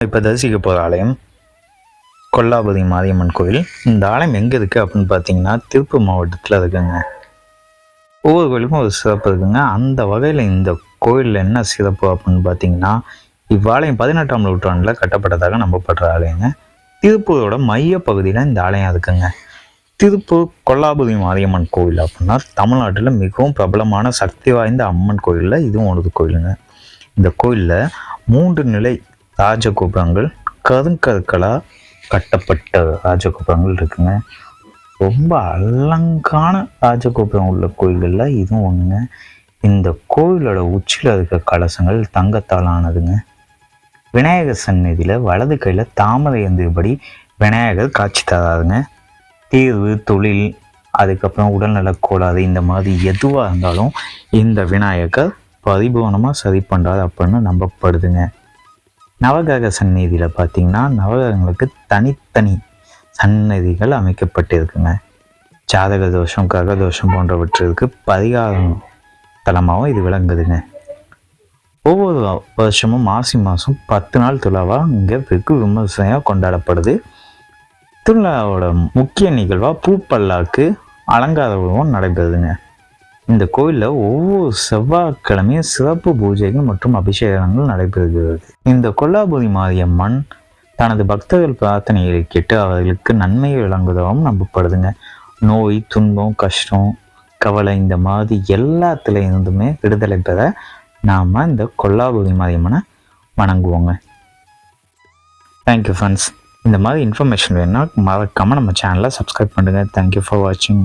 இப்போ தரிசிக்க போகிற ஆலயம் கொல்லாபதி மாரியம்மன் கோயில். இந்த ஆலயம் எங்கே இருக்குது அப்படின்னு பார்த்தீங்கன்னா திருப்பூர் மாவட்டத்தில் இருக்குங்க. ஒவ்வொரு கோயிலுக்கும் ஒரு சிறப்பு இருக்குங்க. அந்த வகையில் இந்த கோயிலில் என்ன சிறப்பு அப்படின்னு பார்த்தீங்கன்னா, இவ்வாலயம் 18ஆம் நூற்றாண்டில் கட்டப்பட்டதாக நம்பப்படுற ஆலயங்க. திருப்பூரோட மைய பகுதியில் இந்த ஆலயம் இருக்குங்க. திருப்பூர் கொல்லாபதி மாரியம்மன் கோயில் அப்படின்னா தமிழ்நாட்டில் மிகவும் பிரபலமான சக்தி வாய்ந்த அம்மன் கோயிலில் இதுவும் ஒரு கோயிலுங்க. இந்த கோயிலில் 3 நிலை ராஜகோபுரங்கள், கருங்கற்களால் கட்டப்பட்ட ராஜகோபுரங்கள் இருக்குங்க. ரொம்ப அலங்கான ராஜகோபுரம் உள்ள கோயில்களில் இதுவும் ஒன்றுங்க. இந்த கோயிலோட உச்சியில் இருக்க கலசங்கள் தங்கத்தால் ஆனதுங்க. விநாயகர் சந்நிதியில் வலது கையில் தாமரை ஏந்தியபடி விநாயகர் காட்சி தராதுங்க. தீர்வு, தொழில், அதுக்கப்புறம் உடல்நலக் கோளாறு, இந்த மாதிரி எதுவாக இருந்தாலும் இந்த விநாயகர் பரிபூர்ணமாக சரி பண்ணுறாரு அப்படின்னு நம்பப்படுதுங்க. நவகிரக சந்நிதியில் பார்த்திங்கன்னா நவகிரகங்களுக்கு தனித்தனி சன்னதிகள் அமைக்கப்பட்டிருக்குங்க. ஜாதக தோஷம், கிரக தோஷம் போன்றவற்றிற்கு பரிகாரம் தலமாகவும் இது விளங்குதுங்க. ஒவ்வொரு வருஷமும் மாசி மாதம் 10 நாள் திருவிழாவாக இங்கே வெகு விமர்சனையாக கொண்டாடப்படுது. திருவிழாவோட முக்கிய நிகழ்வாக பூப்பல்லாக்கு அலங்கார உருவம் நடைபெறுதுங்க. இந்த கோயிலில் ஒவ்வொரு செவ்வாய்க்கிழமையும் சிறப்பு பூஜைகள் மற்றும் அபிஷேகங்கள் நடைபெறுகிறது. இந்த கொல்லாபுரி மாரியம்மன் தனது பக்தர்கள் பிரார்த்தனைகளை கேட்டு அவர்களுக்கு நன்மையை வழங்குவதாகவும் நம்பப்படுதுங்க. நோய், துன்பம், கஷ்டம், கவலை, இந்த மாதிரி எல்லாத்துல இருந்துமே விடுதலை பெற நாம் இந்த கொல்லாபுரி மாரியம்மனை வணங்குவோங்க. Thank you friends. இந்த மாதிரி இன்ஃபர்மேஷன் வேணும்னா மறக்காமல் நம்ம சேனலை சப்ஸ்கிரைப் பண்ணுங்கள். தேங்க்யூ ஃபார் வாட்சிங்.